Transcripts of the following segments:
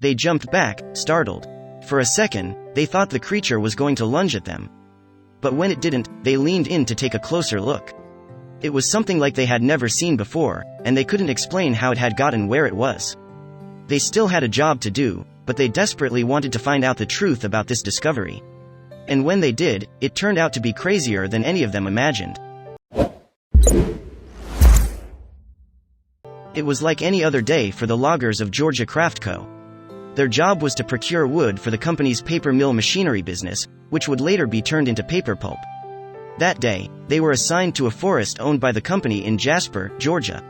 They jumped back, startled. For a second, they thought the creature was going to lunge at them. But when it didn't, they leaned in to take a closer look. It was something like they had never seen before, and they couldn't explain how it had gotten where it was. They still had a job to do, but they desperately wanted to find out the truth about this discovery. And when they did, it turned out to be crazier than any of them imagined. It was like any other day for the loggers of Georgia Craft Co. Their job was to procure wood for the company's paper mill machinery business, which would later be turned into paper pulp. That day, they were assigned to a forest owned by the company in Jasper, Georgia.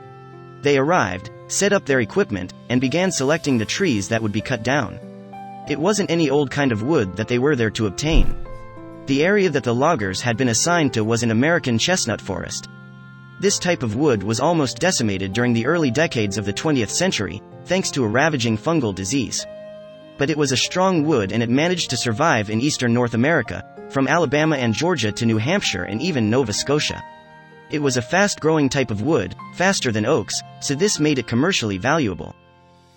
They arrived, set up their equipment, and began selecting the trees that would be cut down. It wasn't any old kind of wood that they were there to obtain. The area that the loggers had been assigned to was an American chestnut forest. This type of wood was almost decimated during the early decades of the 20th century, thanks to a ravaging fungal disease. But it was a strong wood and it managed to survive in eastern North America, from Alabama and Georgia to New Hampshire and even Nova Scotia. It was a fast-growing type of wood, faster than oaks, so this made it commercially valuable.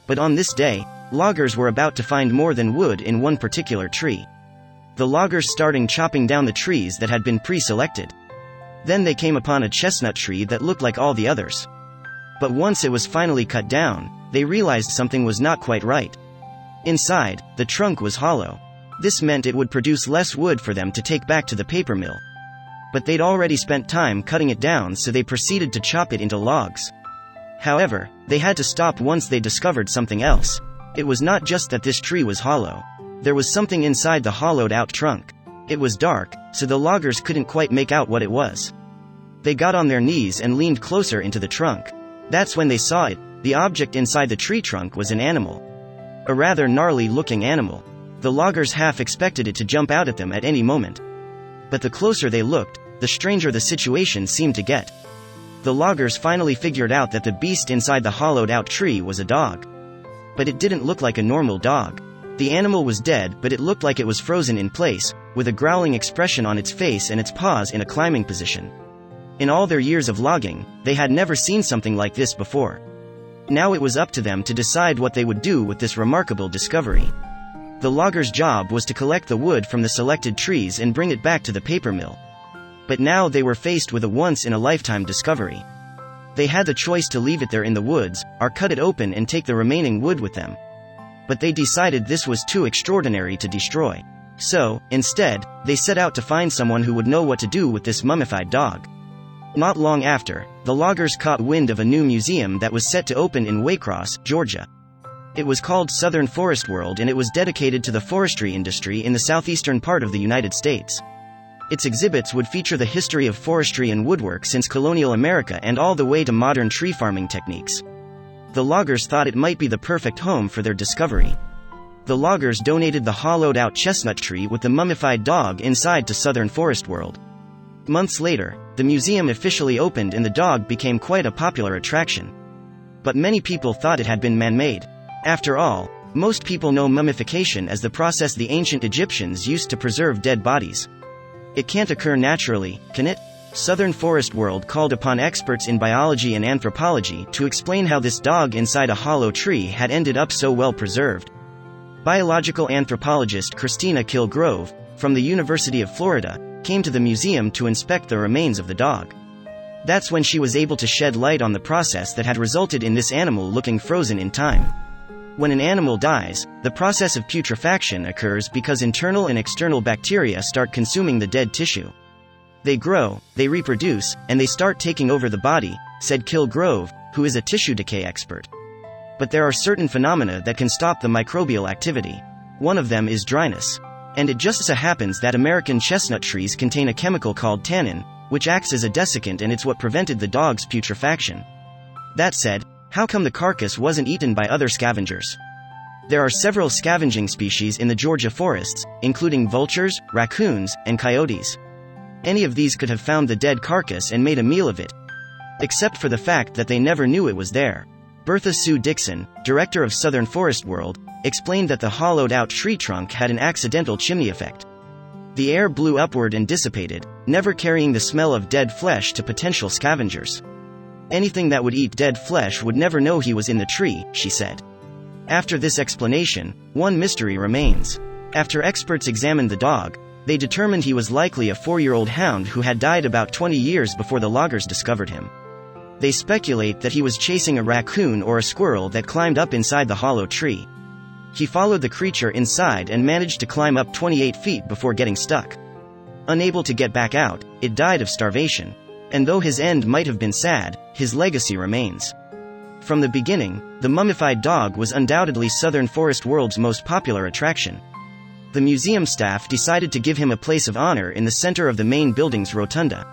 But on this day, loggers were about to find more than wood in one particular tree. The loggers started chopping down the trees that had been pre-selected. Then they came upon a chestnut tree that looked like all the others. But once it was finally cut down, they realized something was not quite right. Inside, the trunk was hollow. This meant it would produce less wood for them to take back to the paper mill. But they'd already spent time cutting it down, so they proceeded to chop it into logs. However, they had to stop once they discovered something else. It was not just that this tree was hollow. There was something inside the hollowed-out trunk. It was dark, so the loggers couldn't quite make out what it was. They got on their knees and leaned closer into the trunk. That's when they saw it. The object inside the tree trunk was an animal. A rather gnarly-looking animal. The loggers half expected it to jump out at them at any moment. But the closer they looked, the stranger the situation seemed to get. The loggers finally figured out that the beast inside the hollowed-out tree was a dog. But it didn't look like a normal dog. The animal was dead, but it looked like it was frozen in place, with a growling expression on its face and its paws in a climbing position. In all their years of logging, they had never seen something like this before. Now it was up to them to decide what they would do with this remarkable discovery. The loggers' job was to collect the wood from the selected trees and bring it back to the paper mill. But now they were faced with a once-in-a-lifetime discovery. They had the choice to leave it there in the woods, or cut it open and take the remaining wood with them. But they decided this was too extraordinary to destroy. So, instead, they set out to find someone who would know what to do with this mummified dog. Not long after, the loggers caught wind of a new museum that was set to open in Waycross, Georgia. It was called Southern Forest World and it was dedicated to the forestry industry in the southeastern part of the United States. Its exhibits would feature the history of forestry and woodwork since colonial America and all the way to modern tree farming techniques. The loggers thought it might be the perfect home for their discovery. The loggers donated the hollowed-out chestnut tree with the mummified dog inside to Southern Forest World. Months later, the museum officially opened and the dog became quite a popular attraction. But many people thought it had been man-made. After all, most people know mummification as the process the ancient Egyptians used to preserve dead bodies. It can't occur naturally, can it? Southern Forest World called upon experts in biology and anthropology to explain how this dog inside a hollow tree had ended up so well preserved. Biological anthropologist Christina Kilgrove, from the University of Florida, came to the museum to inspect the remains of the dog. That's when she was able to shed light on the process that had resulted in this animal looking frozen in time. When an animal dies, the process of putrefaction occurs because internal and external bacteria start consuming the dead tissue. They grow, they reproduce, and they start taking over the body, said Kilgrove, who is a tissue decay expert. But there are certain phenomena that can stop the microbial activity. One of them is dryness. And it just so happens that American chestnut trees contain a chemical called tannin, which acts as a desiccant, and it's what prevented the dog's putrefaction. That said, how come the carcass wasn't eaten by other scavengers? There are several scavenging species in the Georgia forests, including vultures, raccoons, and coyotes. Any of these could have found the dead carcass and made a meal of it. Except for the fact that they never knew it was there. Bertha Sue Dixon, director of Southern Forest World, explained that the hollowed-out tree trunk had an accidental chimney effect. The air blew upward and dissipated, never carrying the smell of dead flesh to potential scavengers. Anything that would eat dead flesh would never know he was in the tree, she said. After this explanation, one mystery remains. After experts examined the dog, they determined he was likely a 4-year-old hound who had died about 20 years before the loggers discovered him. They speculate that he was chasing a raccoon or a squirrel that climbed up inside the hollow tree. He followed the creature inside and managed to climb up 28 feet before getting stuck. Unable to get back out, it died of starvation. And though his end might have been sad, his legacy remains. From the beginning, the mummified dog was undoubtedly Southern Forest World's most popular attraction. The museum staff decided to give him a place of honor in the center of the main building's rotunda.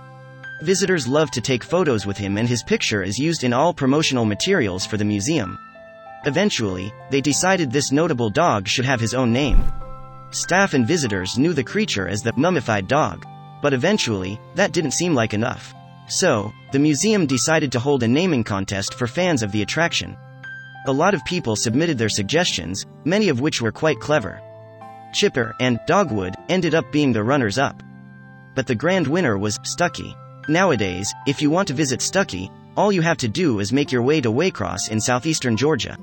Visitors love to take photos with him, and his picture is used in all promotional materials for the museum. Eventually, they decided this notable dog should have his own name. Staff and visitors knew the creature as the mummified dog, but eventually, that didn't seem like enough. So, the museum decided to hold a naming contest for fans of the attraction. A lot of people submitted their suggestions, many of which were quite clever. Chipper and Dogwood ended up being the runners-up. But the grand winner was Stucky. Nowadays, if you want to visit Stucky, all you have to do is make your way to Waycross in southeastern Georgia.